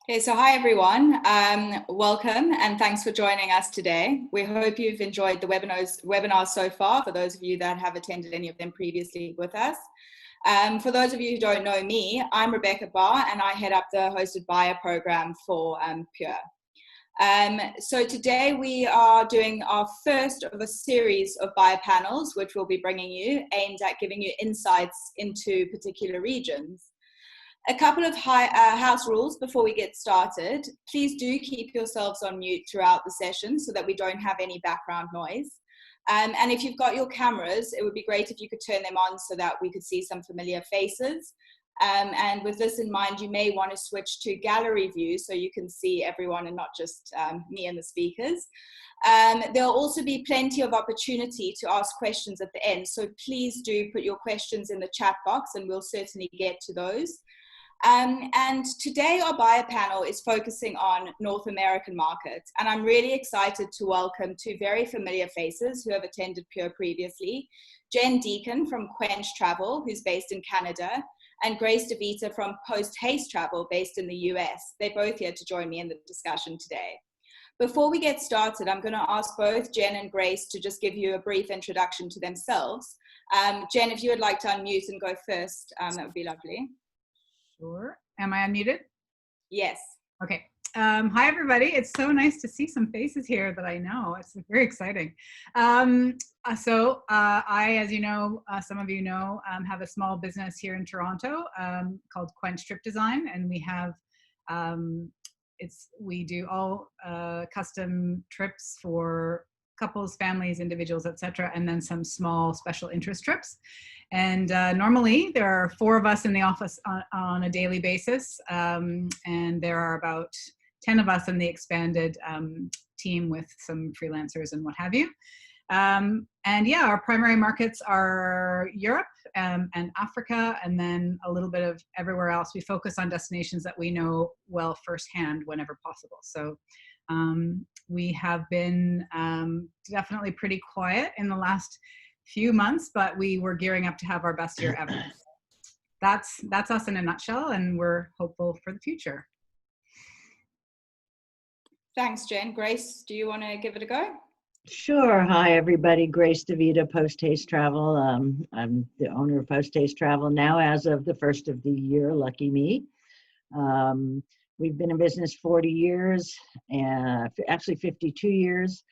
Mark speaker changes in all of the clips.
Speaker 1: Okay, so hi everyone, welcome and thanks for joining us today. We hope you've enjoyed the webinars so far, for those of you that have attended any of them previously with us. For those of you who don't know me, I'm Rebecca Barr and I head up the hosted buyer program for Pure. So today we are doing our first of a series of buyer panels, which we'll be bringing you, aimed at giving you insights into particular regions. A couple of house rules before we get started. Please do keep yourselves on mute throughout the session so that we don't have any background noise. And if you've got your cameras, it would be great if you could turn them on so that we could see some familiar faces. And with this in mind, you may want to switch to gallery view so you can see everyone and not just me and the speakers. There'll also be plenty of opportunity to ask questions at the end. So please do put your questions in the chat box and we'll certainly get to those. And today our buyer panel is focusing on North American markets. And I'm really excited to welcome two very familiar faces who have attended Pure previously. Deacon from Quench Travel, who's based in Canada, and deVita from Haste Travel, based in the US. They're both here to join me in the discussion today. Before we get started, I'm going to ask both Jen and Grace to just give you a brief introduction to themselves. Jen, if you would like to unmute and go first, that would be lovely.
Speaker 2: Sure. Am I unmuted?
Speaker 1: Yes.
Speaker 2: Okay. Hi, everybody. It's so nice to see some faces here that I know. It's very exciting. I, as you know, some of you know, have a small business here in Toronto called Quench Trip Design, and we have we do all custom trips for couples, families, individuals, etc., and then some small special interest trips. And normally there are 4 of us in the office on a daily basis, and there are about 10 of us in the expanded team with some freelancers and what have you. And yeah, our primary markets are Europe and Africa, and then a little bit of everywhere else. We focus on destinations that we know well firsthand whenever possible. So we have been definitely pretty quiet in the last few months, but we were gearing up to have our best year ever. That's us in a nutshell, and we're hopeful for the future.
Speaker 1: Thanks, Jen. Grace, do you want to give it a go?
Speaker 3: Sure. Hi, everybody. Grace deVita, Haste Travel. I'm the owner of Haste Travel now as of the first of the year. Lucky me. We've been in business 40 years, and actually 52 years.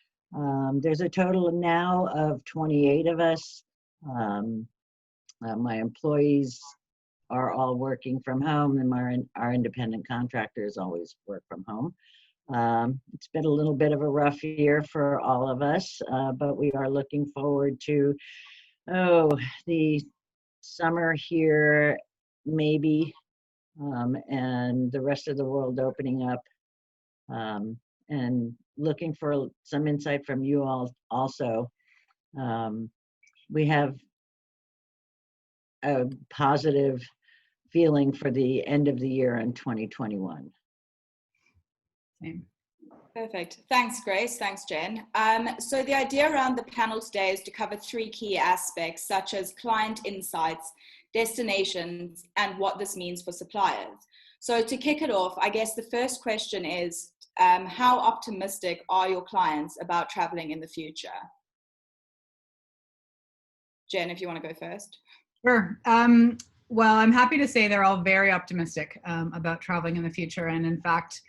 Speaker 3: There's a total now of 28 of us. My employees are all working from home, and our independent contractors always work from home. It's been a little bit of a rough year for all of us, but we are looking forward to, the summer here, maybe, and the rest of the world opening up, and looking for some insight from you all also. We have a positive feeling for the end of the year in 2021.
Speaker 2: Same.
Speaker 1: Perfect. Thanks, Grace. Thanks, Jen. So the idea around the panel today is to cover 3 key aspects, such as client insights, destinations, and what this means for suppliers. So to kick it off, I guess the first question is, how optimistic are your clients about traveling in the future? Jen, if you want to go first.
Speaker 2: Sure. Well, I'm happy to say they're all very optimistic about traveling in the future. And in fact,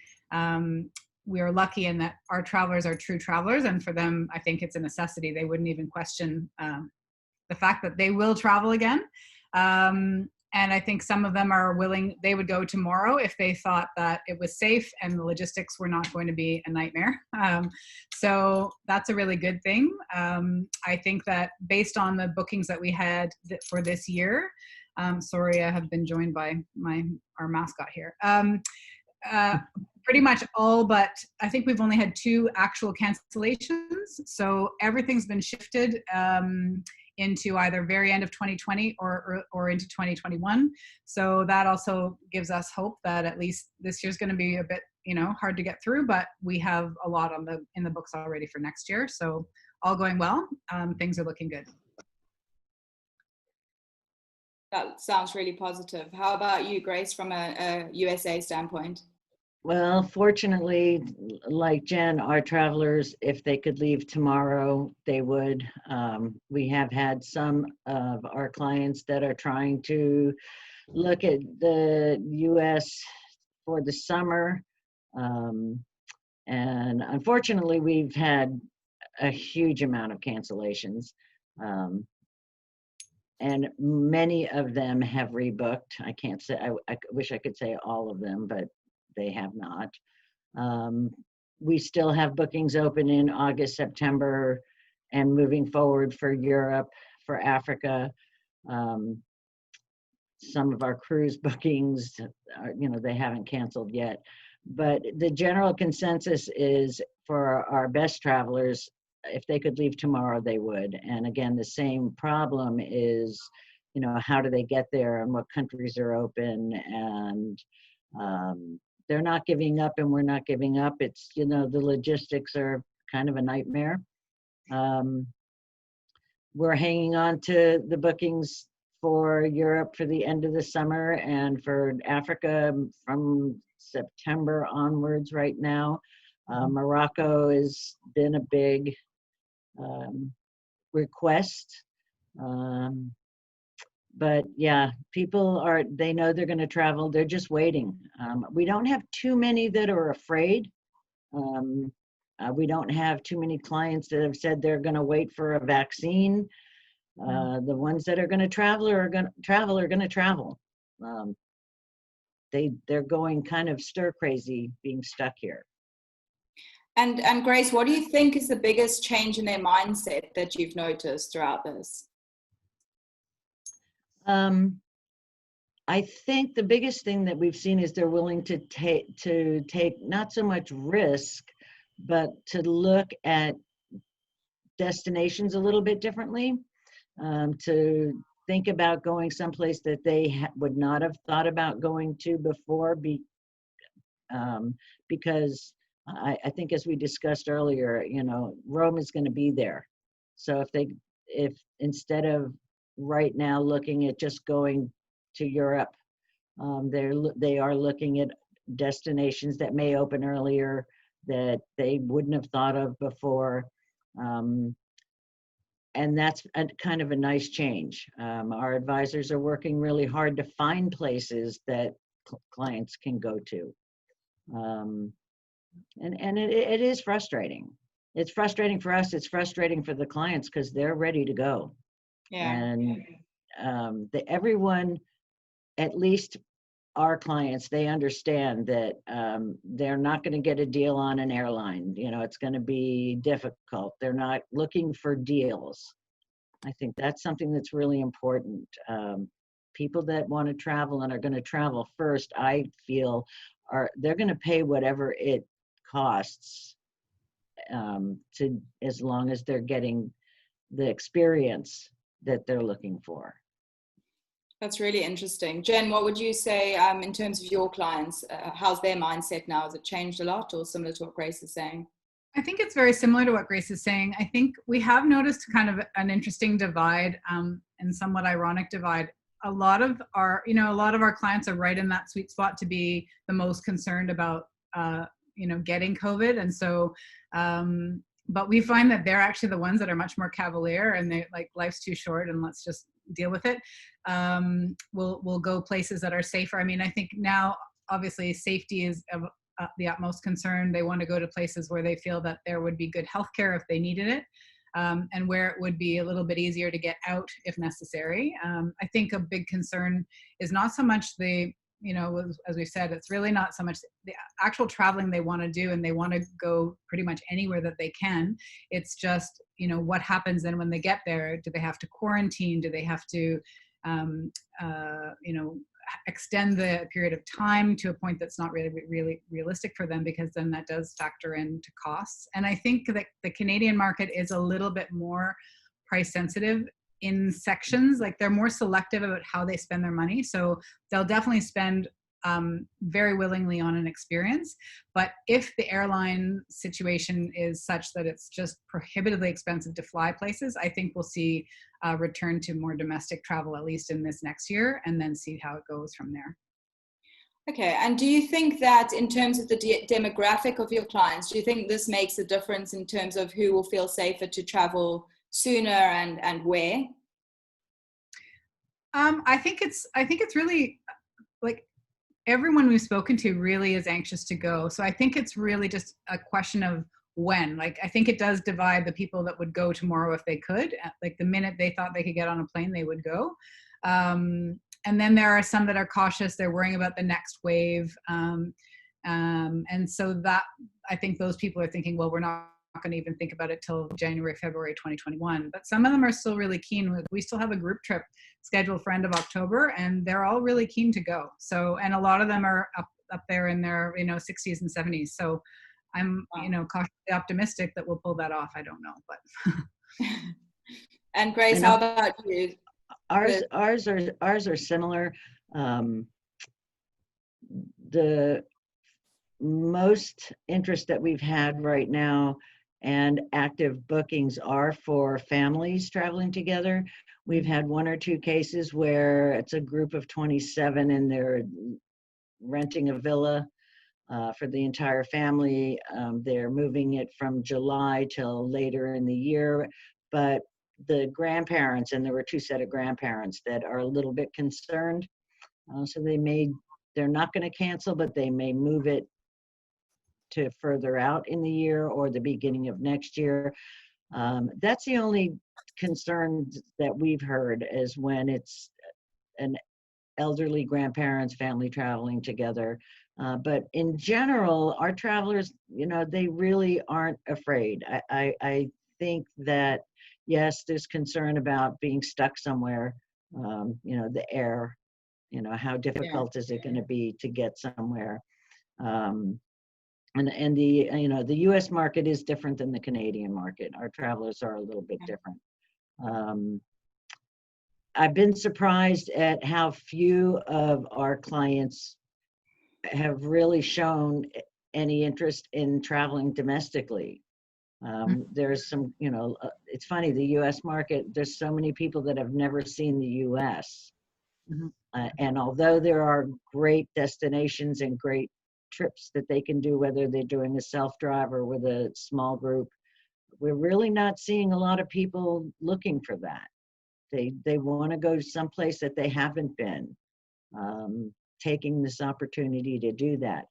Speaker 2: we are lucky in that our travelers are true travelers. And for them, I think it's a necessity. They wouldn't even question the fact that they will travel again. And I think some of them are willing, they would go tomorrow if they thought that it was safe and the logistics were not going to be a nightmare. So that's a really good thing. I think that based on the bookings that we had for this year, sorry, I have been joined by our mascot here. Pretty much all, but I think we've only had 2 actual cancellations. So everything's been shifted into either very end of 2020 or into 2021. So that also gives us hope that at least this year's going to be a bit, hard to get through, but we have a lot in the books already for next year. So all going well. Things are looking good.
Speaker 1: That sounds really positive. How about you, Grace, from a USA standpoint?
Speaker 3: Well, fortunately, like Jen, our travelers, if they could leave tomorrow, they would. We have had some of our clients that are trying to look at the US for the summer. And unfortunately, we've had a huge amount of cancellations. And many of them have rebooked. I can't say, I wish I could say all of them, but they have not. We still have bookings open in August, September, and moving forward for Europe, for Africa. Some of our cruise bookings, they haven't canceled yet. But the general consensus is for our best travelers, if they could leave tomorrow, they would. And again, the same problem is, how do they get there and what countries are open? And they're not giving up and we're not giving up. It's, the logistics are kind of a nightmare. We're hanging on to the bookings for Europe for the end of the summer and for Africa from September onwards right now. Morocco has been a big request. But yeah, people they know they're going to travel. They're just waiting. We don't have too many that are afraid. We don't have too many clients that have said they're going to wait for a vaccine. The ones that are going to travel are going to travel. They're going kind of stir crazy being stuck here.
Speaker 1: And Grace, what do you think is the biggest change in their mindset that you've noticed throughout this?
Speaker 3: I think the biggest thing that we've seen is they're willing to take not so much risk, but to look at destinations a little bit differently, to think about going someplace that they would not have thought about going to before, because I think, as we discussed earlier, Rome is going to be there. So if instead of right now looking at just going to Europe, they are looking at destinations that may open earlier that they wouldn't have thought of before. And that's kind of a nice change. Our advisors are working really hard to find places that clients can go to. And it is frustrating. It's frustrating for us. It's frustrating for the clients because they're ready to go. Yeah. And everyone, at least our clients, they understand that they're not going to get a deal on an airline. It's going to be difficult. They're not looking for deals. I think that's something that's really important. People that want to travel and are going to travel first, I feel, they're going to pay whatever it costs as long as they're getting the experience that they're looking for.
Speaker 1: That's really interesting. Jen, what would you say in terms of your clients? How's their mindset now? Has it changed a lot or similar to what Grace is saying?
Speaker 2: I think it's very similar to what Grace is saying. I think we have noticed kind of an interesting divide and somewhat ironic divide. A lot of our clients are right in that sweet spot to be the most concerned about, getting COVID. And so, but we find that they're actually the ones that are much more cavalier and they like, life's too short and let's just deal with it. We'll go places that are safer. I mean, I think now, obviously, safety is of the utmost concern. They want to go to places where they feel that there would be good healthcare if they needed it, and where it would be a little bit easier to get out if necessary. I think a big concern is not so much as we said, it's really not so much the actual traveling they want to do, and they want to go pretty much anywhere that they can. It's just, what happens then when they get there? Do they have to quarantine? Do they have to, extend the period of time to a point that's not really realistic for them, because then that does factor into costs. And I think that the Canadian market is a little bit more price sensitive in sections. Like, they're more selective about how they spend their money. So they'll definitely spend very willingly on an experience. But if the airline situation is such that it's just prohibitively expensive to fly places, I think we'll see a return to more domestic travel, at least in this next year, and then see how it goes from there.
Speaker 1: Okay, and do you think that in terms of the demographic of your clients, do you think this makes a difference in terms of who will feel safer to travel sooner and where?
Speaker 2: I think it's really like everyone we've spoken to really is anxious to go. So I think it's really just a question of when. Like I think it does divide the people that would go tomorrow if they could. Like the minute they thought they could get on a plane, they would go. And then there are some that are cautious. They're worrying about the next wave. And so that I think those people are thinking, well, we're not going to even think about it till January, February 2021. But some of them are still really keen. We still have a group trip scheduled for end of October, and they're all really keen to go. So, and a lot of them are up there in their 60s and 70s. So I'm cautiously optimistic that we'll pull that off. I don't know, but.
Speaker 1: And Grace, how about you?
Speaker 3: Ours are similar. The most interest that we've had right now and active bookings are for families traveling together. We've had 1 or 2 cases where it's a group of 27 and they're renting a villa for the entire family. They're moving it from July till later in the year, but the grandparents, and there were 2 set of grandparents that are a little bit concerned. So they're not going to cancel, but they may move it to further out in the year or the beginning of next year. That's the only concern that we've heard, is when it's an elderly grandparents, family traveling together. But in general, our travelers, they really aren't afraid. I think that, yes, there's concern about being stuck somewhere, the air, how difficult is it going to be to get somewhere? And the U.S. market is different than the Canadian market. Our travelers are a little bit different. I've been surprised at how few of our clients have really shown any interest in traveling domestically. There's some, it's funny, the U.S. market, there's so many people that have never seen the U.S. And although there are great destinations and great trips that they can do, whether they're doing a self-drive or with a small group, we're really not seeing a lot of people looking for that. They want to go to someplace that they haven't been, taking this opportunity to do that.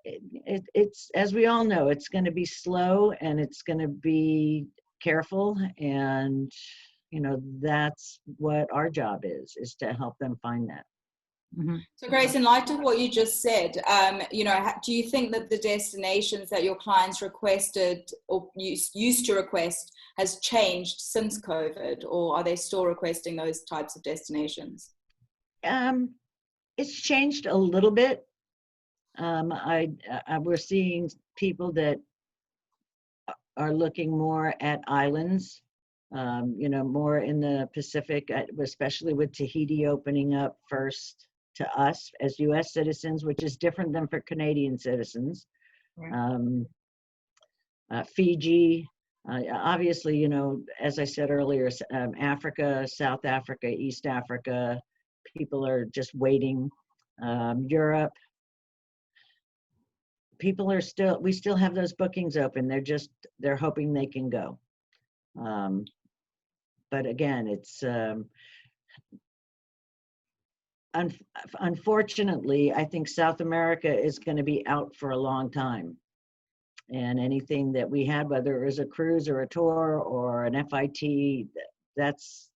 Speaker 3: It's, as we all know, it's going to be slow and it's going to be careful, and that's what our job is to help them find that.
Speaker 1: So Grace, in light of what you just said, do you think that the destinations that your clients requested or used to request has changed since COVID, or are they still requesting those types of destinations?
Speaker 3: It's changed a little bit. We're seeing people that are looking more at islands, more in the Pacific, especially with Tahiti opening up first to us as U.S. citizens, which is different than for Canadian citizens. Right. Fiji, obviously, as I said earlier, Africa, South Africa, East Africa, people are just waiting. Europe, people are we still have those bookings open. They're hoping they can go. But again, it's, unfortunately, I think South America is going to be out for a long time. And anything that we had, whether it was a cruise or a tour or an FIT, that's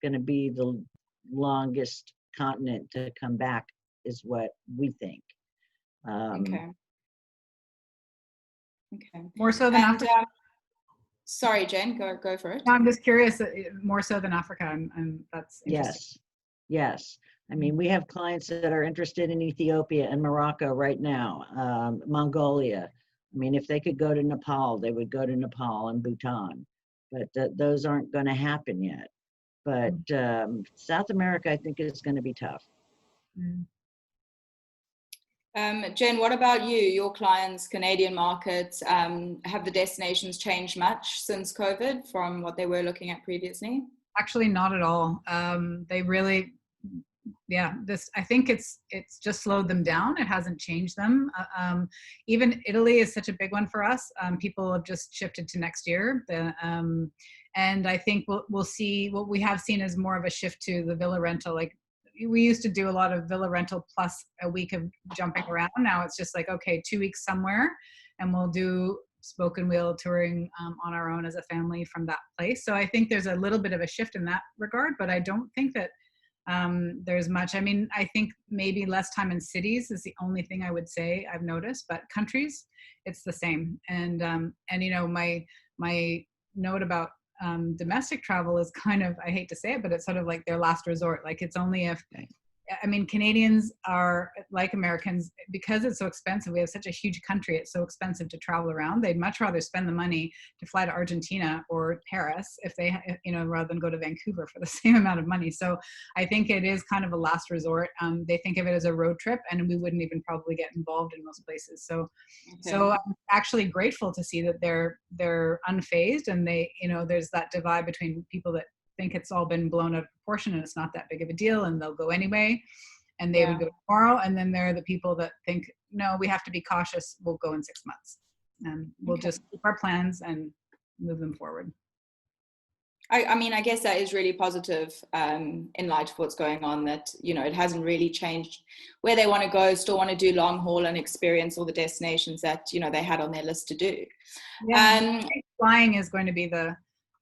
Speaker 3: going to be the longest continent to come back, is what we think.
Speaker 1: Okay.
Speaker 2: More so than Africa.
Speaker 1: Sorry, Jen, go for it.
Speaker 2: No, I'm just curious, more so than Africa, and that's interesting.
Speaker 3: Yes. I mean, we have clients that are interested in Ethiopia and Morocco right now, Mongolia. I mean, if they could go to Nepal, they would go to Nepal and Bhutan, but those aren't going to happen yet. But South America, I think, is going to be tough.
Speaker 1: Jen, what about you? Your clients, Canadian markets, have the destinations changed much since COVID from what they were looking at previously?
Speaker 2: Actually, not at all. They really, I think it's just slowed them down. It hasn't changed them. Even Italy is such a big one for us. People have just shifted to next year. And I think we'll see, what we have seen is more of a shift to the villa rental. Like, we used to do a lot of villa rental plus a week of jumping around. Now it's just like, okay, 2 weeks somewhere, and we'll do spoke and wheel touring on our own as a family from that place. So I think there's a little bit of a shift in that regard, but I don't think that there's much. I mean, I think maybe less time in cities is the only thing I would say I've noticed, but countries, it's the same. And you know, my note about domestic travel is kind of, I hate to say it, but it's sort of like their last resort. Like, it's only if, I mean, Canadians are like Americans, because it's so expensive. We have such a huge country. It's so expensive to travel around. They'd much rather spend the money to fly to Argentina or Paris if they, you know, rather than go to Vancouver for the same amount of money. So I think it is kind of a last resort. They think of it as a road trip, and we wouldn't even probably get involved in most places. So, so I'm actually grateful to see that they're unfazed, and they, you know, there's that divide between people that think it's all been blown out of proportion and it's not that big of a deal and they'll go anyway, and they would go tomorrow. And then there are the people that think, no, we have to be cautious, we'll go in 6 months, and we'll just keep our plans and move them forward.
Speaker 1: I mean, I guess that is really positive in light of what's going on, that, you know, it hasn't really changed where they want to go, still want to do long haul and experience all the destinations that, you know, they had on their list to do.
Speaker 2: Flying is going to be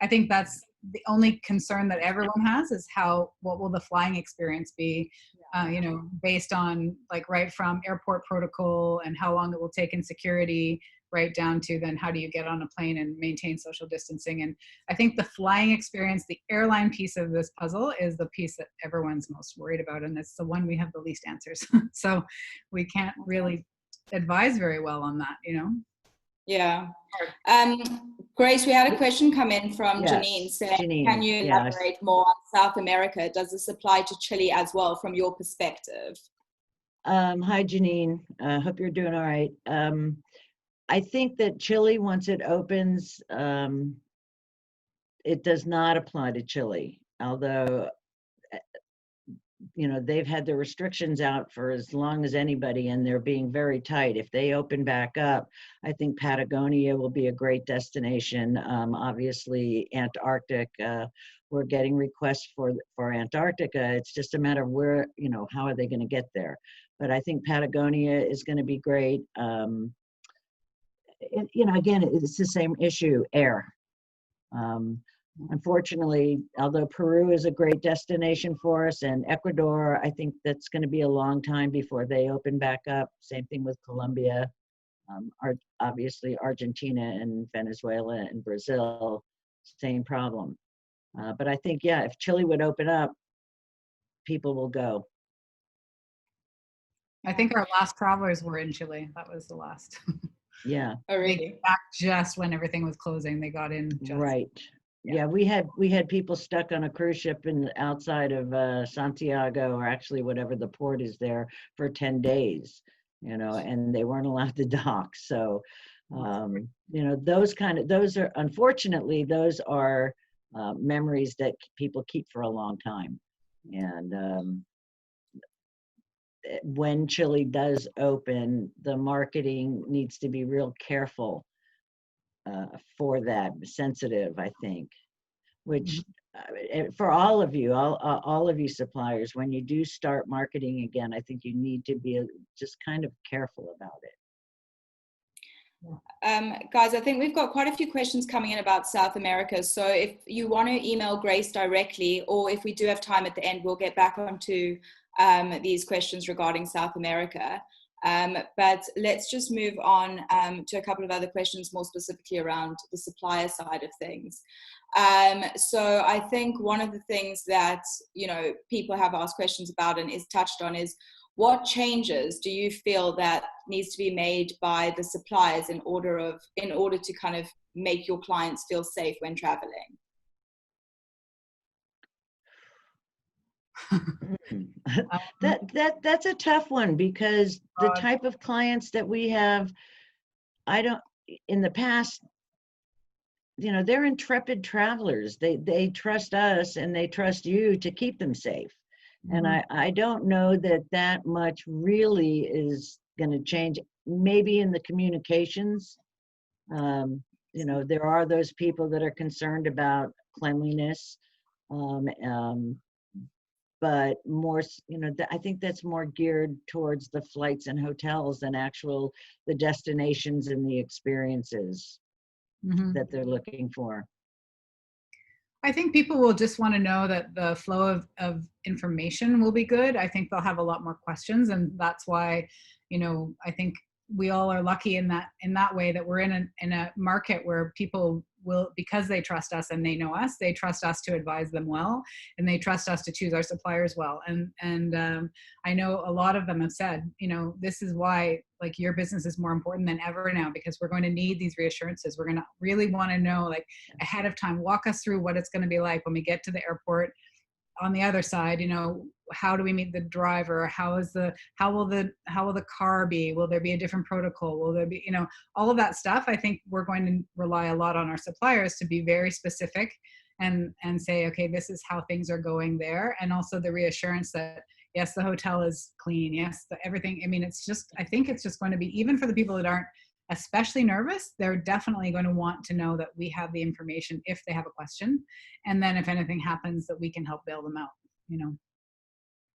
Speaker 2: I think that's the only concern that everyone has, is what will the flying experience be, you know, based on, like, right from airport protocol and how long it will take in security, right down to then how do you get on a plane and maintain social distancing. And I think the flying experience, the airline piece of this puzzle, is the piece that everyone's most worried about, and it's the one we have the least answers. So we can't really advise very well on that, you know.
Speaker 1: Yeah. Grace, we had a question come in from Janine saying, can you elaborate more on South America? Does this apply to Chile as well from your perspective?
Speaker 3: Hi, Janine. Hope you're doing all right. I think that Chile, once it opens, it does not apply to Chile, although, you know, they've had the restrictions out for as long as anybody, and they're being very tight. If they open back up, I think Patagonia will be a great destination. Obviously, Antarctic, we're getting requests for Antarctica. It's just a matter of where, you know, how are they going to get there? But I think Patagonia is going to be great. You know, again, it's the same issue, air. Unfortunately, although Peru is a great destination for us, and Ecuador, I think that's going to be a long time before they open back up. Same thing with Colombia. Obviously, Argentina and Venezuela and Brazil, same problem. But I think, if Chile would open up, people will go.
Speaker 2: I think our last travelers were in Chile. That was the last.
Speaker 3: Yeah.
Speaker 1: Oh, really?
Speaker 2: They back just when everything was closing. They got in just.
Speaker 3: Right. Yeah, we had people stuck on a cruise ship outside of Santiago, or actually whatever the port is there, for 10 days, you know, and they weren't allowed to dock. So, you know, those are, unfortunately, those are memories that people keep for a long time. And when Chile does open, the marketing needs to be real careful for that, sensitive, I think, which for all of you suppliers, when you do start marketing again, I think you need to be just kind of careful about it.
Speaker 1: Guys, I think we've got quite a few questions coming in about South America. So if you want to email Grace directly, or if we do have time at the end, we'll get back onto these questions regarding South America. But let's just move on to a couple of other questions, more specifically around the supplier side of things. So I think one of the things that, you know, people have asked questions about and is touched on is, what changes do you feel that needs to be made by the suppliers in order to kind of make your clients feel safe when traveling?
Speaker 3: That's a tough one, because the type of clients that we have, in the past, you know, they're intrepid travelers. They trust us and they trust you to keep them safe. And I don't know that that much really is going to change. Maybe in the communications, there are those people that are concerned about cleanliness, um, um, but more, I think that's more geared towards the flights and hotels than the destinations and the experiences that they're looking for.
Speaker 2: I think people will just want to know that the flow of information will be good. I think they'll have a lot more questions, and that's why, I think we all are lucky in that way, that we're in a market where people will, because they trust us and they know us, they trust us to advise them well, and they trust us to choose our suppliers well. And I know a lot of them have said, this is why, like, your business is more important than ever now, because we're going to need these reassurances. We're going to really want to know, like, ahead of time, walk us through what it's going to be like when we get to the airport. On the other side, how do we meet the driver? How will the car be? Will there be a different protocol? Will there be, all of that stuff? I think we're going to rely a lot on our suppliers to be very specific and say, okay, this is how things are going there. And also the reassurance that, yes, the hotel is clean. Yes, everything. I mean, I think it's just going to be, even for the people that aren't especially nervous, they're definitely going to want to know that we have the information if they have a question, and then if anything happens, that we can help bail them out.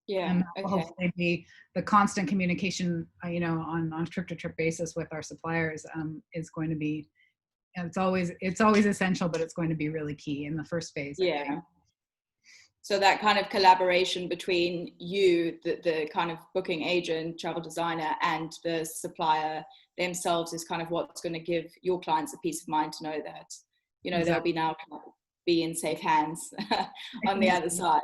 Speaker 1: Yeah.
Speaker 2: And that will hopefully be the constant communication, on trip-to-trip basis with our suppliers, is going to be. It's always essential, but it's going to be really key in the first phase.
Speaker 1: Yeah. So that kind of collaboration between you, the kind of booking agent, travel designer, and the supplier themselves is kind of what's going to give your clients a peace of mind to know that, they'll be in safe hands on the other side.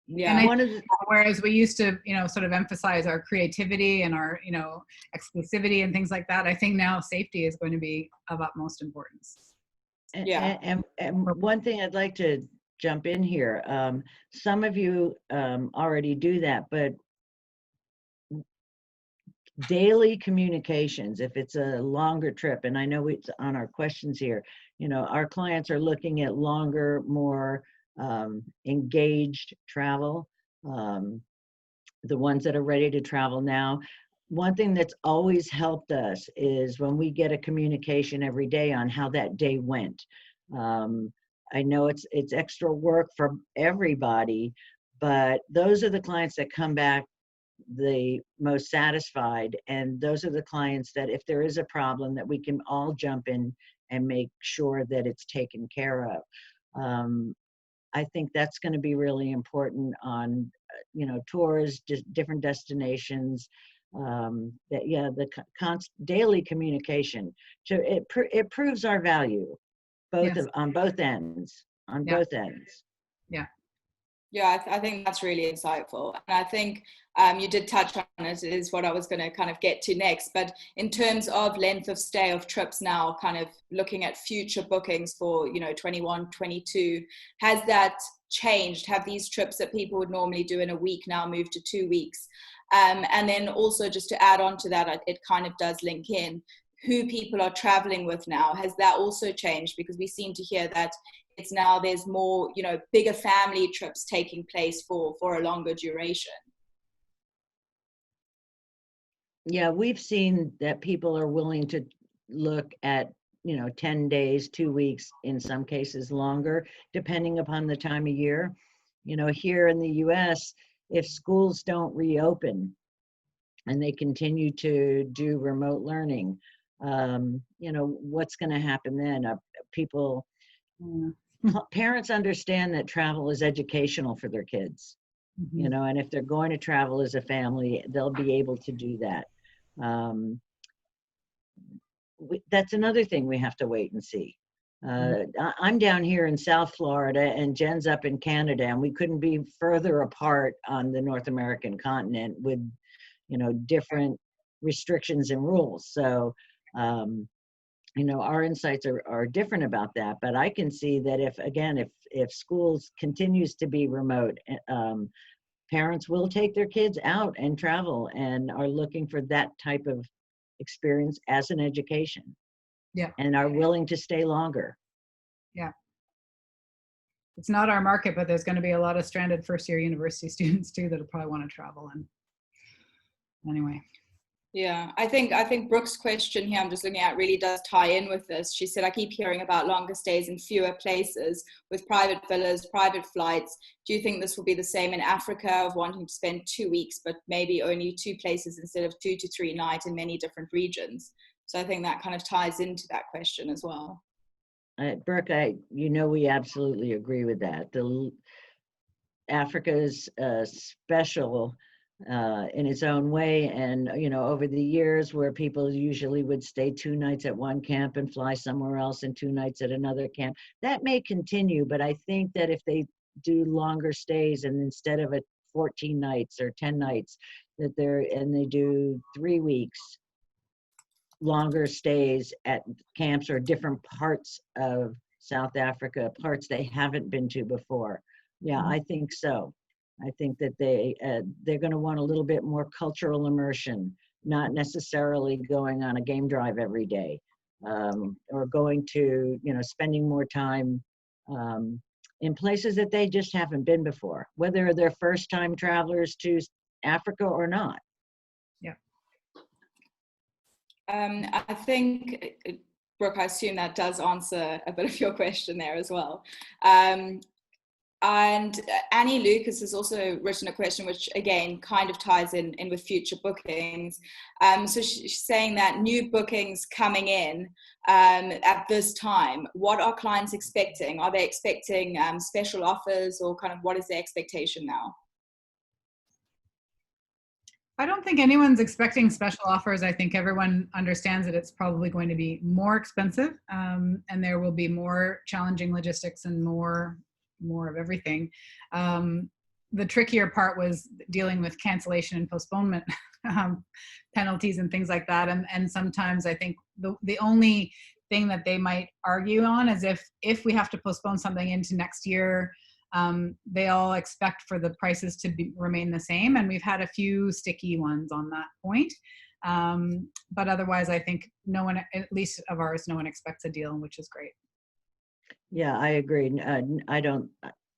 Speaker 1: Yeah.
Speaker 2: And whereas we used to, sort of emphasize our creativity and our, exclusivity and things like that, I think now safety is going to be of utmost importance.
Speaker 1: Yeah.
Speaker 3: And one thing I'd like to jump in here. Some of you already do that, but daily communications, if it's a longer trip, and I know it's on our questions here, our clients are looking at longer, more engaged travel, the ones that are ready to travel now. One thing that's always helped us is when we get a communication every day on how that day went. I know it's extra work for everybody, but those are the clients that come back the most satisfied, and those are the clients that, if there is a problem, that we can all jump in and make sure that it's taken care of. I think that's going to be really important on tours, different destinations. The daily communication, so it proves our value. On both ends.
Speaker 1: Yeah, I think that's really insightful. And I think you did touch on it, is what I was going to kind of get to next. But in terms of length of stay of trips now, kind of looking at future bookings for, 21, 22, has that changed? Have these trips that people would normally do in a week now moved to 2 weeks? And then also, just to add on to that, it kind of does link in who people are traveling with now. Has that also changed? Because we seem to hear that it's now there's more, bigger family trips taking place for a longer duration.
Speaker 3: Yeah, we've seen that people are willing to look at, 10 days, 2 weeks, in some cases longer, depending upon the time of year. Here in the US, if schools don't reopen and they continue to do remote learning, what's going to happen then? Parents understand that travel is educational for their kids, and if they're going to travel as a family, they'll be able to do that. That's another thing we have to wait and see. I'm down here in South Florida, and Jen's up in Canada, and we couldn't be further apart on the North American continent with, different restrictions and rules. So, our insights are different about that, but I can see that if schools continues to be remote, parents will take their kids out and travel and are looking for that type of experience as an education.
Speaker 2: Yeah.
Speaker 3: And are willing to stay longer.
Speaker 2: Yeah. it's not our market, but there's going to be a lot of stranded first-year university students too that'll probably want to travel. And anyway.
Speaker 1: Yeah, I think Brooke's question here, I'm just looking at, really does tie in with this. She said, I keep hearing about longer stays in fewer places with private villas, private flights. Do you think this will be the same in Africa, of wanting to spend 2 weeks, but maybe only 2 places instead of 2 to 3 nights in many different regions? So I think that kind of ties into that question as well.
Speaker 3: Brooke, we absolutely agree with that. Africa is special in its own way, and over the years, where people usually would stay 2 nights at one camp and fly somewhere else and 2 nights at another camp, that may continue. But I think that if they do longer stays, and instead of 14 nights or 10 nights, that they do 3 weeks longer stays at camps or different parts of South Africa, parts they haven't been to before. Yeah, I think so. I think that they're going to want a little bit more cultural immersion, not necessarily going on a game drive every day, or going to, spending more time in places that they just haven't been before, whether they're first-time travelers to Africa or not.
Speaker 2: Yeah.
Speaker 1: I think, Brooke, I assume that does answer a bit of your question there as well. And Annie Lucas has also written a question which, again, kind of ties in with future bookings. So she's saying that new bookings coming in at this time, what are clients expecting? Are they expecting special offers, or kind of what is their expectation now?
Speaker 2: I don't think anyone's expecting special offers. I think everyone understands that it's probably going to be more expensive, and there will be more challenging logistics and more of everything. The trickier part was dealing with cancellation and postponement penalties and things like that. And sometimes I think the only thing that they might argue on is if we have to postpone something into next year, they all expect for the prices to remain the same. And we've had a few sticky ones on that point. But otherwise, I think no one, at least of ours, no one expects a deal, which is great.
Speaker 3: Yeah, I agree.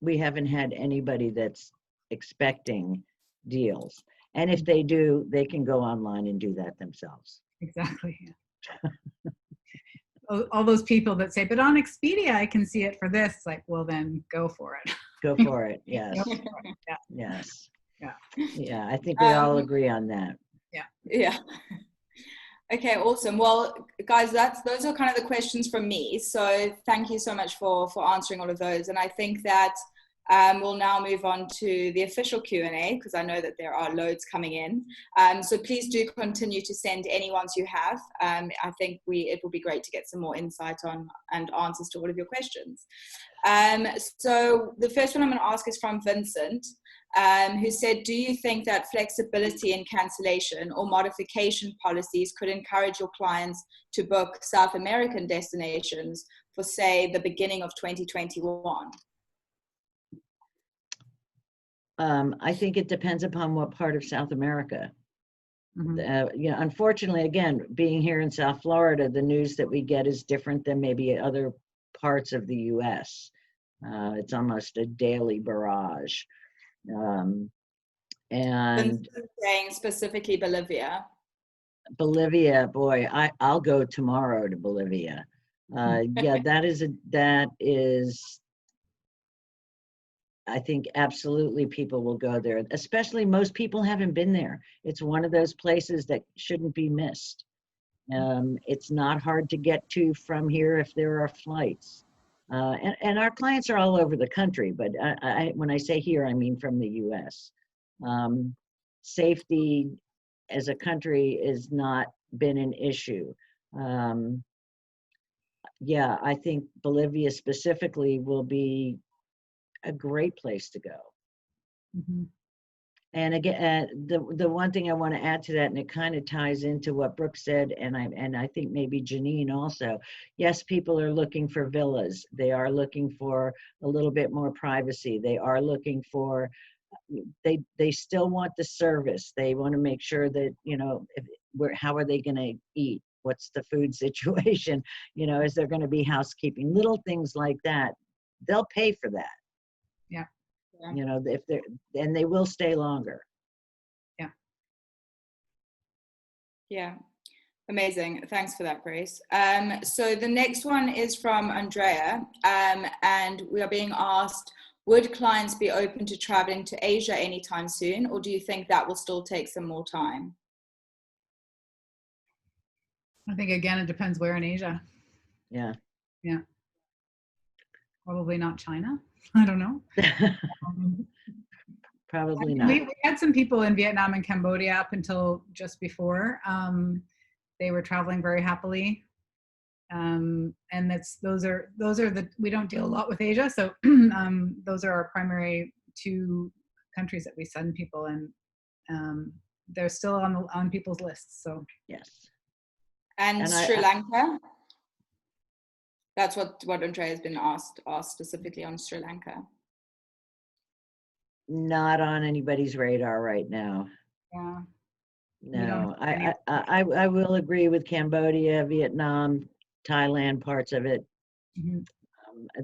Speaker 3: We haven't had anybody that's expecting deals. And if they do, they can go online and do that themselves.
Speaker 2: Exactly. Yeah. All those people that say, but on Expedia, I can see it for this. Like, well, then go for it.
Speaker 3: Go for it. Yes.
Speaker 2: Go for it. Yeah.
Speaker 3: Yes.
Speaker 2: Yeah.
Speaker 3: Yeah. I think we all agree on that.
Speaker 2: Yeah.
Speaker 1: Yeah. Okay, awesome. Well, guys, those are kind of the questions from me. So thank you so much for answering all of those. And I think that we'll now move on to the official Q&A, because I know that there are loads coming in. So please do continue to send any ones you have. I think it will be great to get some more insight on and answers to all of your questions. So the first one I'm going to ask is from Vincent, who said, do you think that flexibility in cancellation or modification policies could encourage your clients to book South American destinations for, say, the beginning of 2021?
Speaker 3: I think it depends upon what part of South America.
Speaker 2: Mm-hmm.
Speaker 3: Unfortunately, again, being here in South Florida, the news that we get is different than maybe other parts of the U.S. It's almost a daily barrage. And
Speaker 1: saying specifically Bolivia.
Speaker 3: Bolivia, boy, I'll go tomorrow to Bolivia. Yeah, that is. I think absolutely people will go there, especially most people haven't been there. It's one of those places that shouldn't be missed. It's not hard to get to from here if there are flights. And our clients are all over the country, but when I say here, I mean from the US. Safety as a country has not been an issue. Yeah, I think Bolivia specifically will be a great place to go.
Speaker 2: Mm-hmm.
Speaker 3: And again, the one thing I want to add to that, and it kind of ties into what Brooke said, and I think maybe Janine also. Yes, people are looking for villas. They are looking for a little bit more privacy. They are looking for. They still want the service. They want to make sure that how are they going to eat? What's the food situation? Is there going to be housekeeping? Little things like that. They'll pay for that.
Speaker 2: Yeah.
Speaker 3: You know, if they're, and they will stay longer.
Speaker 2: Yeah.
Speaker 1: Yeah. Amazing. Thanks for that, Grace. So the next one is from Andrea, and we are being asked, would clients be open to traveling to Asia anytime soon, or do you think that will still take some more time?
Speaker 2: I think, again, it depends where in Asia.
Speaker 3: Yeah.
Speaker 2: Yeah. Probably not China. I don't know.
Speaker 3: Probably
Speaker 2: We
Speaker 3: not.
Speaker 2: had some people in Vietnam and Cambodia up until just before. They were traveling very happily. And those are the, we don't deal a lot with Asia. So those are our primary two countries that we send people, and they're still on people's lists. So
Speaker 3: Yes.
Speaker 1: And Sri Lanka? That's what Andrea has been asked specifically on Sri Lanka.
Speaker 3: Not on anybody's radar right now.
Speaker 2: Yeah.
Speaker 3: No, I will agree with Cambodia, Vietnam, Thailand, parts of it.
Speaker 2: Mm-hmm.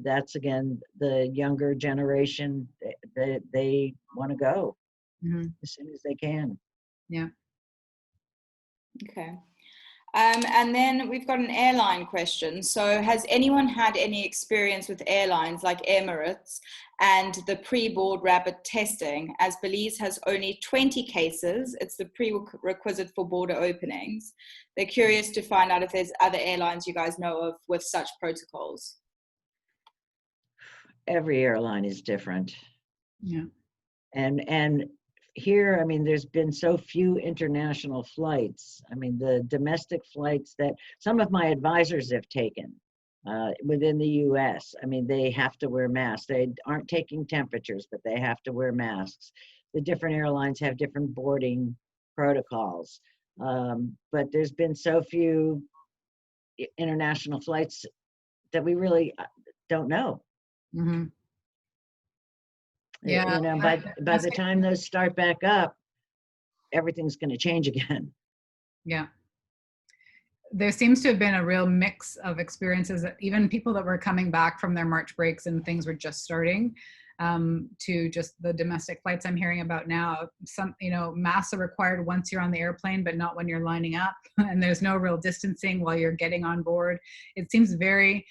Speaker 3: That's, again, the younger generation. They want to go as soon as they can.
Speaker 2: Yeah.
Speaker 1: Okay. And then we've got an airline question. So has anyone had any experience with airlines like Emirates and the pre-board rapid testing, as Belize has only 20 cases? It's the prerequisite for border openings. They're curious to find out if there's other airlines you guys know of with such protocols.
Speaker 3: Every airline is different.
Speaker 2: Yeah.
Speaker 3: And here, I mean, there's been so few international flights. I mean, the domestic flights that some of my advisors have taken within the US, I mean, they have to wear masks. They aren't taking temperatures, but they have to wear masks. The different airlines have different boarding protocols. But there's been so few international flights that we really don't know.
Speaker 2: Mm-hmm. Yeah.
Speaker 3: You know, by the time those start back up, everything's going to change again.
Speaker 2: Yeah. There seems to have been a real mix of experiences, that even people that were coming back from their March breaks and things were just starting, to just the domestic flights I'm hearing about now. Some, you know, masks are required once you're on the airplane, but not when you're lining up, and there's no real distancing while you're getting on board. It seems very,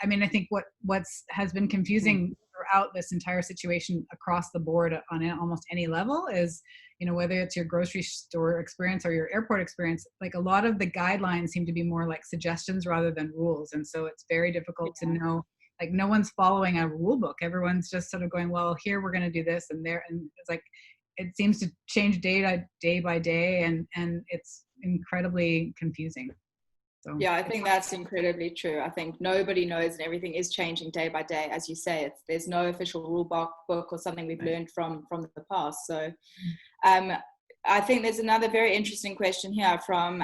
Speaker 2: I mean, I think what's has been confusing throughout this entire situation across the board on almost any level is, you know, whether it's your grocery store experience or your airport experience, like a lot of the guidelines seem to be more like suggestions rather than rules. And so it's very difficult to know, like no one's following a rule book. Everyone's just sort of going, well, here we're going to do this and there. And it's like, it seems to change day by day, and it's incredibly confusing. So,
Speaker 1: yeah, I think that's incredibly true. I think nobody knows, and everything is changing day by day. As you say, there's no official rule book or something we've learned from the past. So I think there's another very interesting question here from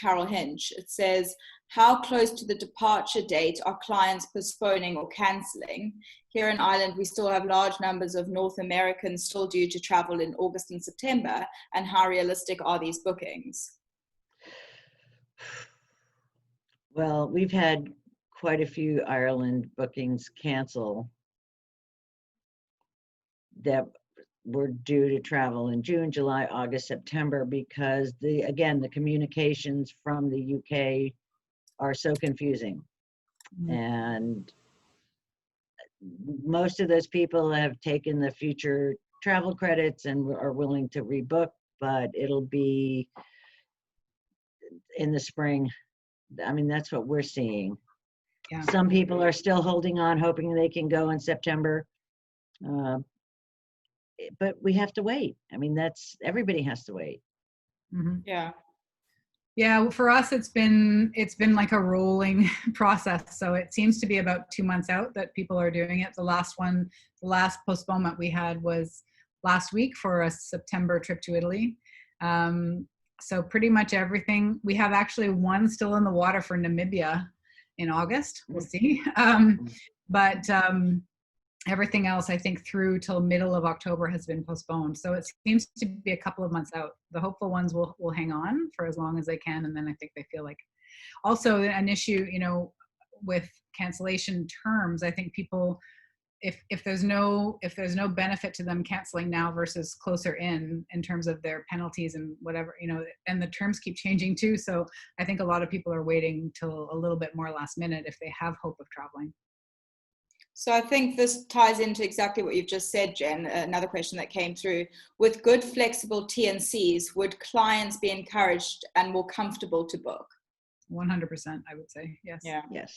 Speaker 1: Carol Hinch. It says, how close to the departure date are clients postponing or cancelling? Here in Ireland, we still have large numbers of North Americans still due to travel in August and September. And how realistic are these bookings?
Speaker 3: Well, we've had quite a few Ireland bookings cancel that were due to travel in June, July, August, September, because the communications from the UK are so confusing. And most of those people have taken the future travel credits and are willing to rebook, but it'll be in the spring. I mean, that's what we're seeing.
Speaker 2: yeah.
Speaker 3: Some people are still holding on, hoping they can go in September. But we have to wait. I mean, everybody has to wait.
Speaker 2: Mm-hmm.
Speaker 1: Yeah.
Speaker 2: Yeah, for us, it's been like a rolling process. So it seems to be about 2 months out that people are doing it. The last postponement we had was last week for a September trip to Italy. So pretty much everything. We have actually one still in the water for Namibia in August. We'll see. But everything else, I think, through till middle of October has been postponed. So it seems to be a couple of months out. The hopeful ones will hang on for as long as they can. And then I think they feel like, also an issue, you know, with cancellation terms, I think people, if there's no benefit to them canceling now versus closer in terms of their penalties and whatever, and the terms keep changing too. So I think a lot of people are waiting till a little bit more last minute if they have hope of traveling.
Speaker 1: So I think this ties into exactly what you've just said, Jen. Another question that came through: with good flexible T&Cs, would clients be encouraged and more comfortable to book?
Speaker 2: 100%, I would say, yes.
Speaker 1: Yeah.
Speaker 3: Yes.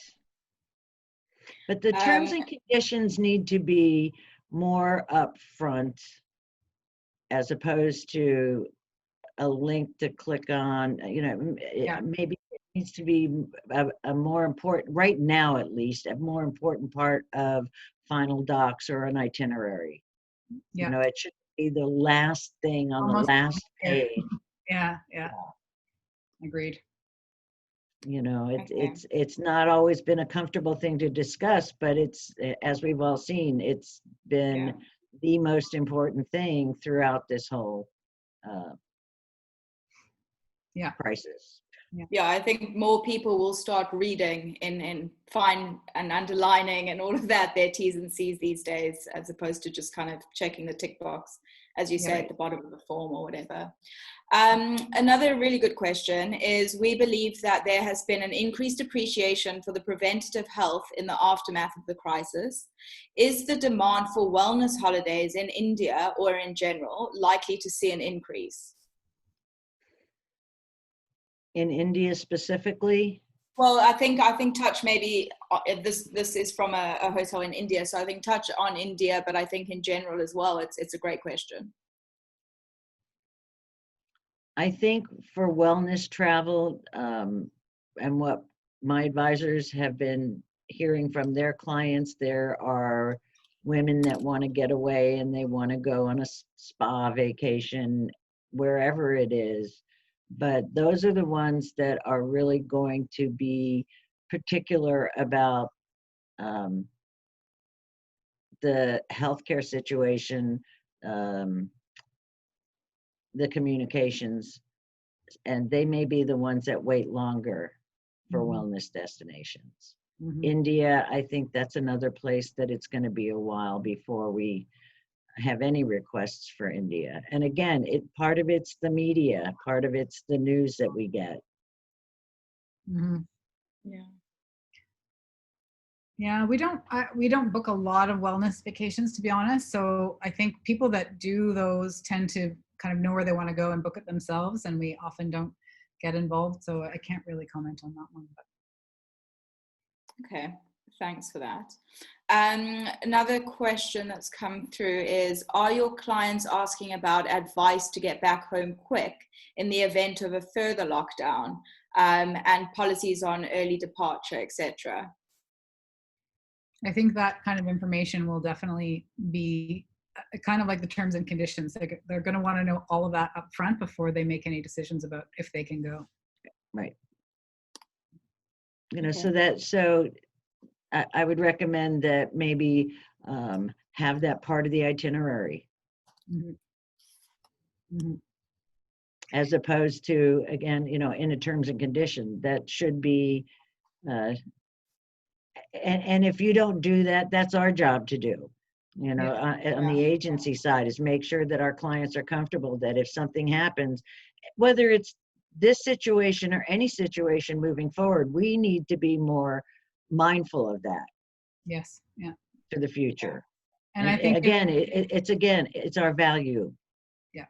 Speaker 3: But the terms and conditions need to be more upfront as opposed to a link to click on. Maybe it needs to be a more important, right now at least, a more important part of final docs or an itinerary.
Speaker 2: Yeah.
Speaker 3: It should be the last thing on the last page.
Speaker 2: Yeah. Agreed.
Speaker 3: It's not always been a comfortable thing to discuss, but it's, as we've all seen, it's been the most important thing throughout this whole crisis.
Speaker 1: Yeah, I think more people will start reading in fine and underlining and all of that, their T's and C's these days, as opposed to just kind of checking the tick box, as you say, at the bottom of the form or whatever. Another really good question is, we believe that there has been an increased appreciation for the preventative health in the aftermath of the crisis. Is the demand for wellness holidays in India or in general likely to see an increase?
Speaker 3: In India specifically?
Speaker 1: Well, I think touch maybe this is from a hotel in India, so I think touch on India, but I think in general as well, it's a great question.
Speaker 3: I think for wellness travel, and what my advisors have been hearing from their clients, there are women that want to get away and they want to go on a spa vacation, wherever it is. But those are the ones that are really going to be particular about the healthcare situation, the communications, and they may be the ones that wait longer for wellness destinations. India, I think that's another place that it's going to be a while before we have any requests for India. And again, part of it's the media, part of it's the news that we get.
Speaker 2: Yeah, we don't book a lot of wellness vacations, to be honest. So I think people that do those tend to kind of know where they want to go and book it themselves, and we often don't get involved. So I can't really comment on that one. But.
Speaker 1: Okay, thanks for that. Another question that's come through is, are your clients asking about advice to get back home quick in the event of a further lockdown, and policies on early departure, etc.?
Speaker 2: I think that kind of information will definitely be kind of like the terms and conditions. They're going to want to know all of that up front before they make any decisions about if they can go.
Speaker 3: Right. So I would recommend that maybe have that part of the itinerary. As opposed to, again, in a terms and condition, that should be, and if you don't do that, that's our job to do. On the agency side, is make sure that our clients are comfortable that if something happens, whether it's this situation or any situation moving forward, we need to be more mindful of that.
Speaker 2: Yes. Yeah.
Speaker 3: For the future.
Speaker 2: And I think
Speaker 3: it's our value.
Speaker 2: Yeah.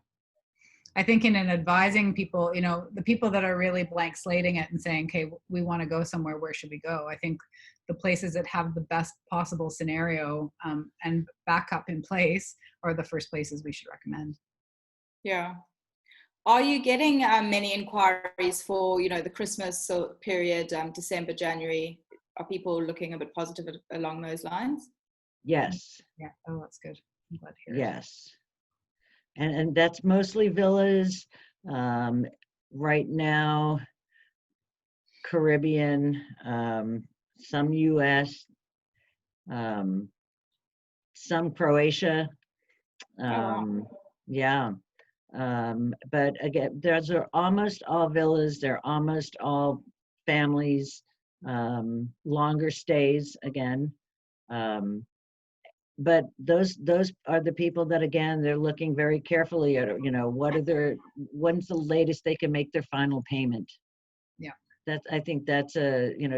Speaker 2: I think in advising people, the people that are really blank slating it and saying, okay, we want to go somewhere, where should we go? I think the places that have the best possible scenario and backup in place are the first places we should recommend.
Speaker 1: Yeah. Are you getting many inquiries for, the Christmas period, December, January? Are people looking a bit positive along those lines?
Speaker 3: Yes.
Speaker 2: Yeah. Oh, that's good. I'm glad to hear
Speaker 3: yes. And that's mostly villas. Right now, Caribbean, some US, some Croatia. Yeah. But again, those are almost all villas. They're almost all families, longer stays again. but those are the people that, again, they're looking very carefully at, when's the latest they can make their final payment.
Speaker 2: Yeah.
Speaker 3: I think that's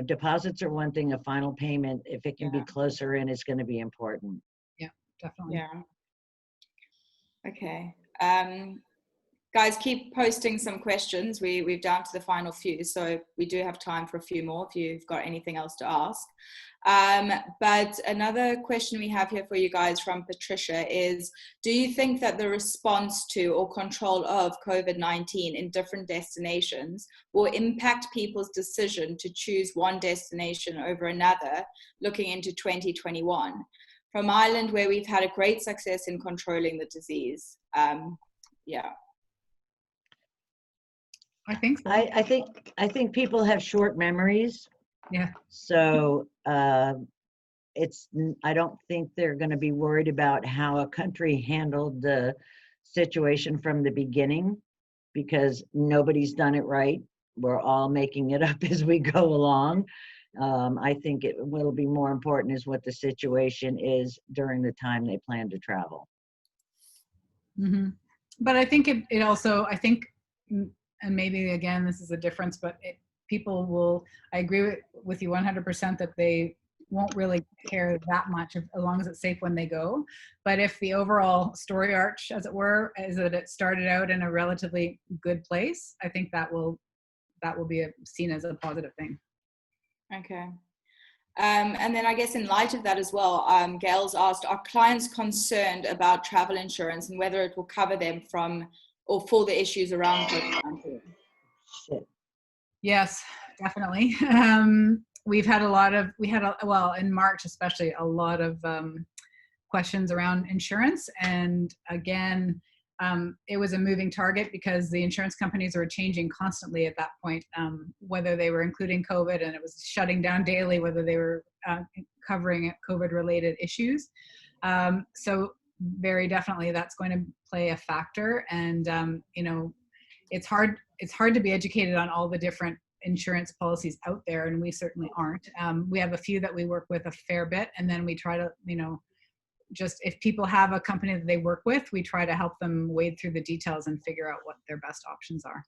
Speaker 3: deposits are one thing, a final payment, if it can be closer in, is going to be important.
Speaker 2: Yeah, definitely.
Speaker 1: Yeah. Okay. Guys, keep posting some questions. We're down to the final few, so we do have time for a few more if you've got anything else to ask. But another question we have here for you guys from Patricia is, do you think that the response to or control of COVID-19 in different destinations will impact people's decision to choose one destination over another looking into 2021? From Ireland, where we've had a great success in controlling the disease. Yeah.
Speaker 2: I think so.
Speaker 3: I think people have short memories.
Speaker 2: Yeah.
Speaker 3: So I don't think they're going to be worried about how a country handled the situation from the beginning, because nobody's done it right. We're all making it up as we go along. I think what'll be more important is what the situation is during the time they plan to travel.
Speaker 2: Mm-hmm. But I think it also, and maybe again, this is a difference, but people will, I agree with you 100% that they won't really care that much as long as it's safe when they go. But if the overall story arch, as it were, is that it started out in a relatively good place, I think that will be seen as a positive thing.
Speaker 1: Okay. And then I guess in light of that as well, Gail's asked, are clients concerned about travel insurance and whether it will cover them from or for the issues around COVID-19?
Speaker 2: Yes, definitely. We've had in March especially, a lot of questions around insurance. And again, it was a moving target because the insurance companies were changing constantly at that point, whether they were including COVID, and it was shutting down daily, whether they were covering COVID-related issues. So very definitely that's going to play a factor. And, it's hard to be educated on all the different insurance policies out there, and we certainly aren't. We have a few that we work with a fair bit, and then we try to, just if people have a company that they work with, we try to help them wade through the details and figure out what their best options are.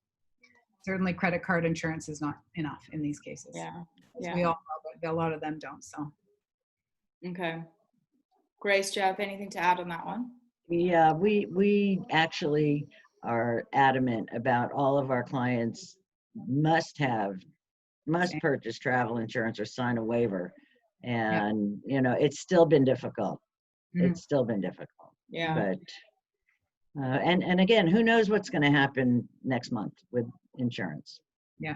Speaker 2: Certainly credit card insurance is not enough in these cases.
Speaker 1: Yeah.
Speaker 2: We all know, but a lot of them don't, so.
Speaker 1: Okay. Grace, do you have anything to add on that one?
Speaker 3: Yeah, we actually are adamant about all of our clients must purchase travel insurance or sign a waiver. And, it's still been difficult. It's still been difficult.
Speaker 1: Yeah.
Speaker 3: But, and again, who knows what's going to happen next month with insurance.
Speaker 2: Yeah.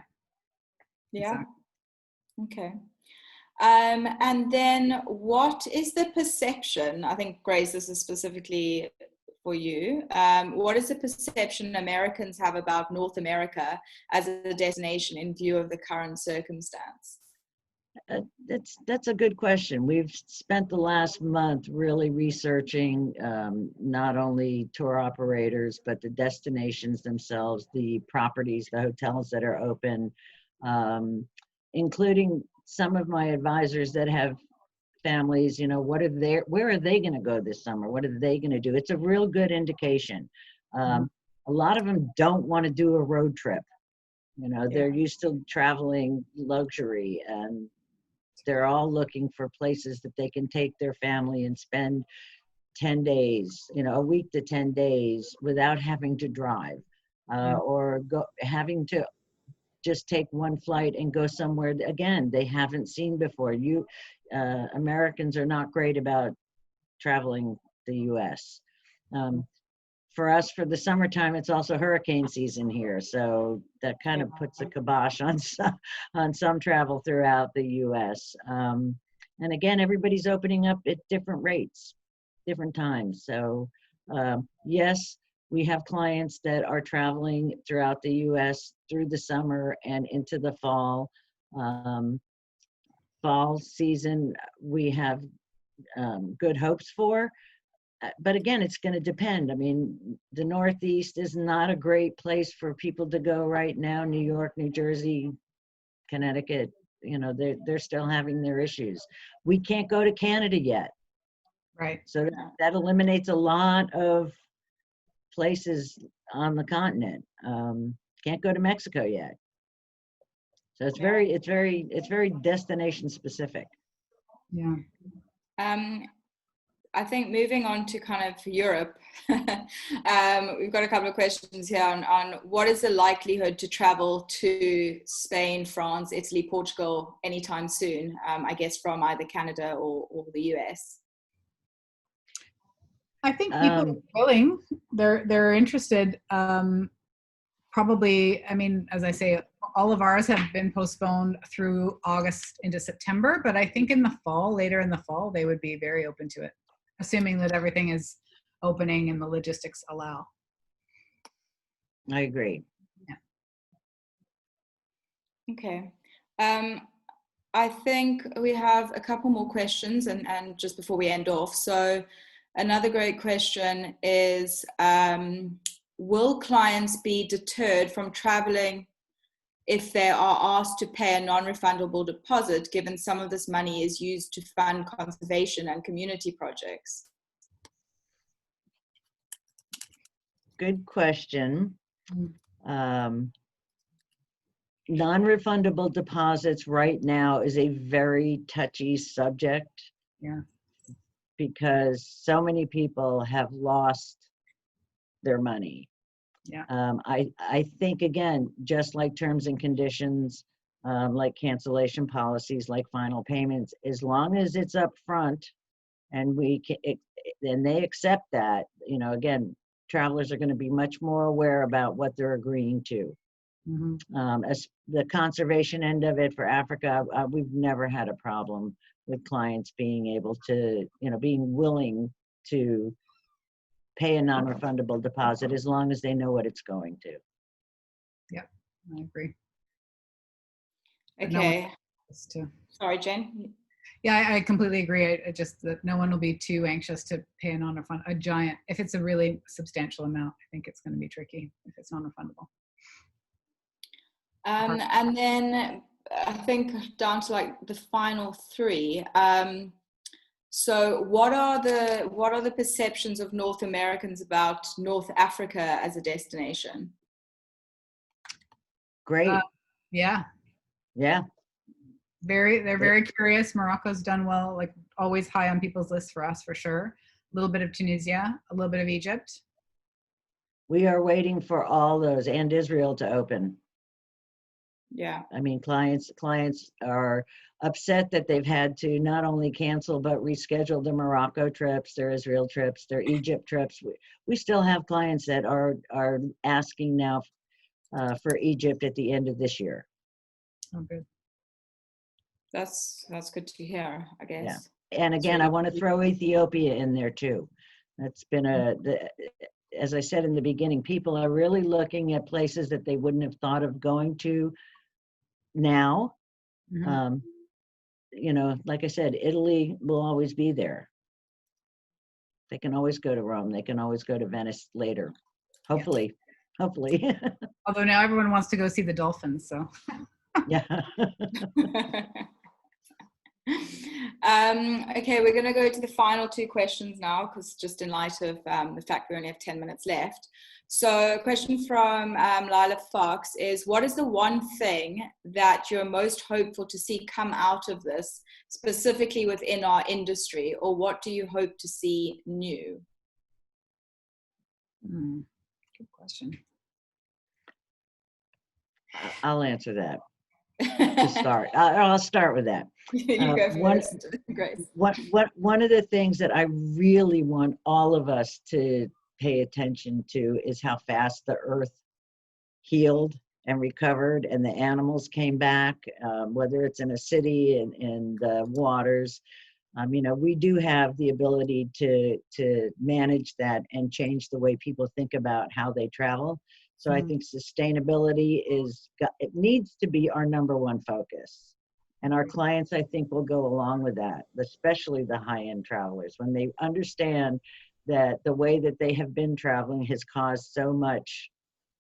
Speaker 1: Yeah. Exactly. Okay. And then what is the perception, I think, Grace, this is specifically for you, what is the perception Americans have about North America as a destination in view of the current circumstance?
Speaker 3: That's a good question. We've spent the last month really researching not only tour operators, but the destinations themselves, the properties, the hotels that are open, including some of my advisors that have families, where are they going to go this summer? What are they going to do? It's a real good indication. A lot of them don't want to do a road trip. They're used to traveling luxury, and they're all looking for places that they can take their family and spend 10 days, a week to 10 days without having to drive, or having to just take one flight and go somewhere, again, they haven't seen before. Americans are not great about traveling the US. For us, for the summertime, it's also hurricane season here. So that kind of puts a kibosh on some travel throughout the US. And again, everybody's opening up at different rates, different times. So yes, we have clients that are traveling throughout the US through the summer and into the fall. Fall season, we have good hopes for. But again, it's going to depend. I mean, the Northeast is not a great place for people to go right now. New York, New Jersey, Connecticut, they're still having their issues. We can't go to Canada yet.
Speaker 2: Right.
Speaker 3: So that eliminates a lot of places on the continent. Can't go to Mexico yet. So it's very destination specific.
Speaker 2: Yeah.
Speaker 1: I think moving on to kind of Europe, we've got a couple of questions here on what is the likelihood to travel to Spain, France, Italy, Portugal anytime soon, I guess from either Canada or the US?
Speaker 2: I think people are willing. They're interested. Probably, I mean, as I say, all of ours have been postponed through August into September, but I think in the fall, later in the fall, they would be very open to it, assuming that everything is opening and the logistics allow.
Speaker 3: I agree.
Speaker 2: Yeah.
Speaker 1: Okay. I think we have a couple more questions and just before we end off. So another great question is, will clients be deterred from traveling if they are asked to pay a non-refundable deposit, given some of this money is used to fund conservation and community projects?
Speaker 3: Good question. Non-refundable deposits right now is a very touchy subject.
Speaker 2: Yeah.
Speaker 3: Because so many people have lost their money.
Speaker 2: Yeah.
Speaker 3: I think, again, just like terms and conditions, like cancellation policies, like final payments, as long as it's up front and and they accept that, you know, again, travelers are going to be much more aware about what they're agreeing to.
Speaker 2: Mm-hmm.
Speaker 3: As the conservation end of it for Africa, we've never had a problem with clients being able to, you know, being willing to pay a non-refundable deposit as long as they know what it's going to.
Speaker 2: Yeah, I agree.
Speaker 1: Okay.
Speaker 2: No
Speaker 1: Sorry, Jen.
Speaker 2: Yeah, I completely agree. I just that no one will be too anxious to pay a non-refund. A giant, if it's a really substantial amount, I think it's going to be tricky if it's non-refundable.
Speaker 1: And then I think down to like the final three. So what are the perceptions of North Americans about North Africa as a destination?
Speaker 3: Great.
Speaker 2: Yeah.
Speaker 3: Yeah.
Speaker 2: They're very curious. Morocco's done well, like always high on people's lists for us, for sure. A little bit of Tunisia, a little bit of Egypt.
Speaker 3: We are waiting for all those and Israel to open.
Speaker 1: Yeah.
Speaker 3: I mean, clients are upset that they've had to not only cancel, but reschedule their Morocco trips, their Israel trips, their Egypt trips. We still have clients that are asking now for Egypt at the end of this year.
Speaker 2: Oh, good.
Speaker 1: That's good to hear, I guess.
Speaker 3: Yeah. And again, I want to throw Ethiopia in there too. That's been as I said in the beginning, people are really looking at places that they wouldn't have thought of going to now.
Speaker 2: Mm-hmm.
Speaker 3: You know, like I said, Italy will always be there. They can always go to Rome. They can always go to Venice later. Hopefully.
Speaker 2: Although now everyone wants to go see the dolphins, so.
Speaker 3: Yeah.
Speaker 1: Okay, we're going to go to the final two questions now, because just in light of the fact we only have 10 minutes left. So a question from Lila Fox is, what is the one thing that you're most hopeful to see come out of this, specifically within our industry, or what do you hope to see new?
Speaker 2: Good question.
Speaker 3: I'll answer that to start. I'll start with that.
Speaker 1: You go first, Grace.
Speaker 3: One of the things that I really want all of us to pay attention to is how fast the earth healed and recovered and the animals came back, whether it's in a city and in the waters. You know, we do have the ability to manage that and change the way people think about how they travel. So I think sustainability it needs to be our number one focus. And our clients, I think, will go along with that, especially the high-end travelers, when they understand that the way that they have been traveling has caused so much,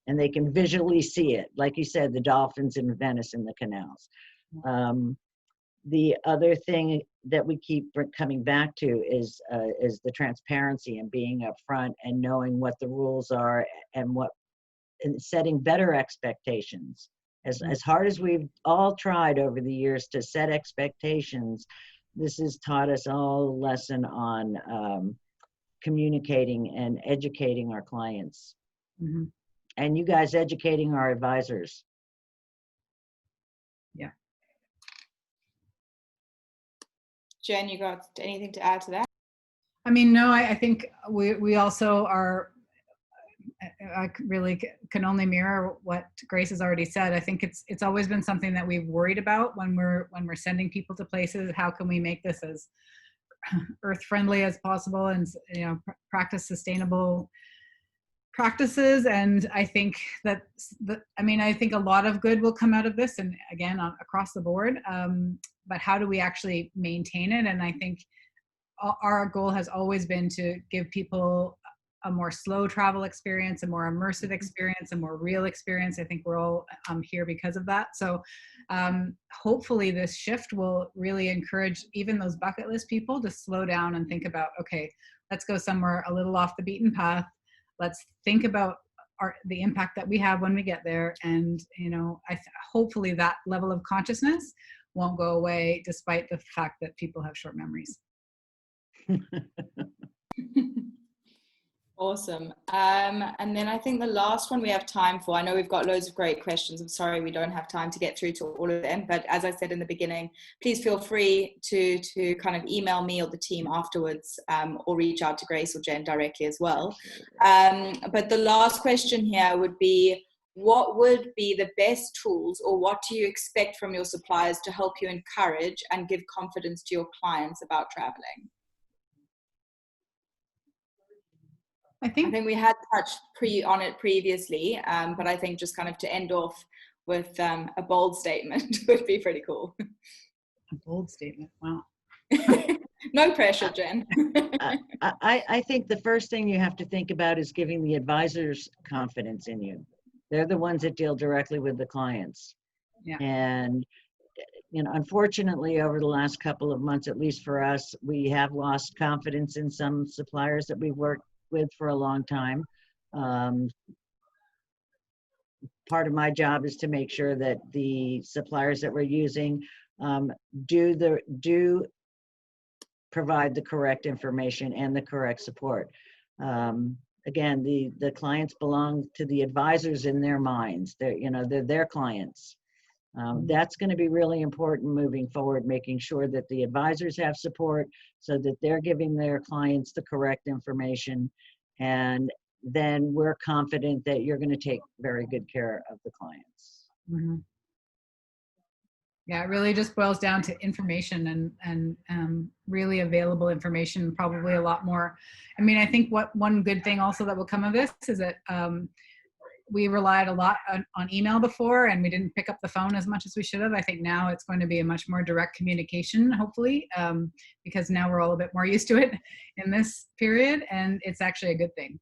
Speaker 3: and they can visually see it. Like you said, the dolphins in Venice and the canals. The other thing that we keep coming back to is the transparency and being upfront and knowing what the rules are and setting better expectations. As hard as we've all tried over the years to set expectations, this has taught us all a lesson on communicating and educating our clients.
Speaker 2: Mm-hmm.
Speaker 3: And you guys educating our advisors.
Speaker 2: Yeah.
Speaker 1: Jen, you got anything to add to that?
Speaker 2: I mean, no, I think we also are, I really can only mirror what Grace has already said. I think it's always been something that we've worried about when we're sending people to places. How can we make this as earth friendly as possible, and practice sustainable practices? And I think that I think a lot of good will come out of this, and again across the board. But how do we actually maintain it? And I think our goal has always been to give people a more slow travel experience, a more immersive experience, a more real experience. I think we're all here because of that. So hopefully this shift will really encourage even those bucket list people to slow down and think about, okay, let's go somewhere a little off the beaten path. Let's think about the impact that we have when we get there. And, hopefully that level of consciousness won't go away despite the fact that people have short memories.
Speaker 1: Awesome. And then I think the last one we have time for, I know we've got loads of great questions. I'm sorry we don't have time to get through to all of them, but as I said in the beginning, please feel free to kind of email me or the team afterwards, or reach out to Grace or Jen directly as well. But the last question here would be, what would be the best tools, or what do you expect from your suppliers to help you encourage and give confidence to your clients about traveling? I think we had touched on it previously, but I think just kind of to end off with a bold statement would be pretty cool.
Speaker 2: A bold statement, wow.
Speaker 1: No pressure, Jen.
Speaker 3: I think the first thing you have to think about is giving the advisors confidence in you. They're the ones that deal directly with the clients.
Speaker 2: Yeah.
Speaker 3: And unfortunately, over the last couple of months, at least for us, we have lost confidence in some suppliers that we've worked with for a long time. Part of my job is to make sure that the suppliers that we're using do provide the correct information and the correct support. Again, the clients belong to the advisors in their minds. They're their clients. That's going to be really important moving forward, making sure that the advisors have support so that they're giving their clients the correct information. And then we're confident that you're going to take very good care of the clients.
Speaker 2: Mm-hmm. Yeah, it really just boils down to information and really available information, probably a lot more. I mean, I think one good thing also that will come of this is that we relied a lot on email before, and we didn't pick up the phone as much as we should have. I think now it's going to be a much more direct communication, hopefully, because now we're all a bit more used to it in this period, and it's actually a good thing.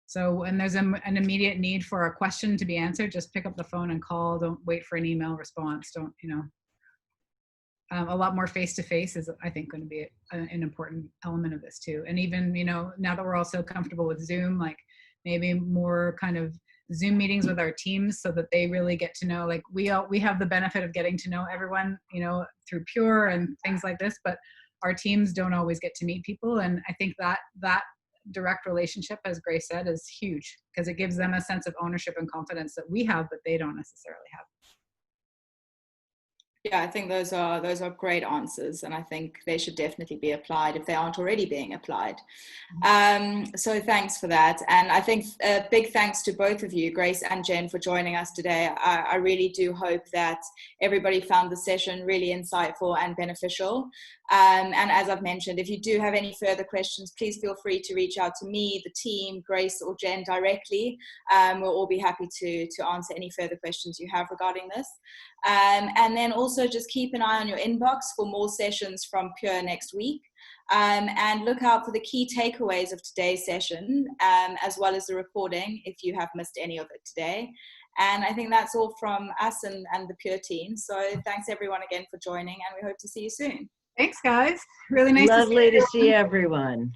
Speaker 2: So when there's an immediate need for a question to be answered, just pick up the phone and call. Don't wait for an email response. Don't, a lot more face-to-face is, I think, going to be an important element of this too. And even, now that we're all so comfortable with Zoom, like maybe more kind of Zoom meetings with our teams so that they really get to know, like we have the benefit of getting to know everyone, through Pure and things like this, but our teams don't always get to meet people. And I think that direct relationship, as Grace said, is huge because it gives them a sense of ownership and confidence that we have, but they don't necessarily have.
Speaker 1: Yeah, I think those are great answers, and I think they should definitely be applied if they aren't already being applied. So thanks for that, and I think a big thanks to both of you, Grace and Jen, for joining us today. I really do hope that everybody found the session really insightful and beneficial. And as I've mentioned, if you do have any further questions, please feel free to reach out to me, the team, Grace or Jen directly. We'll all be happy to answer any further questions you have regarding this. And then also just keep an eye on your inbox for more sessions from Pure next week. And look out for the key takeaways of today's session, as well as the recording if you have missed any of it today. And I think that's all from us and the Pure team. So thanks everyone again for joining, and we hope to see you soon.
Speaker 2: Thanks, guys. Really nice
Speaker 3: Lovely
Speaker 2: to
Speaker 3: to see everyone.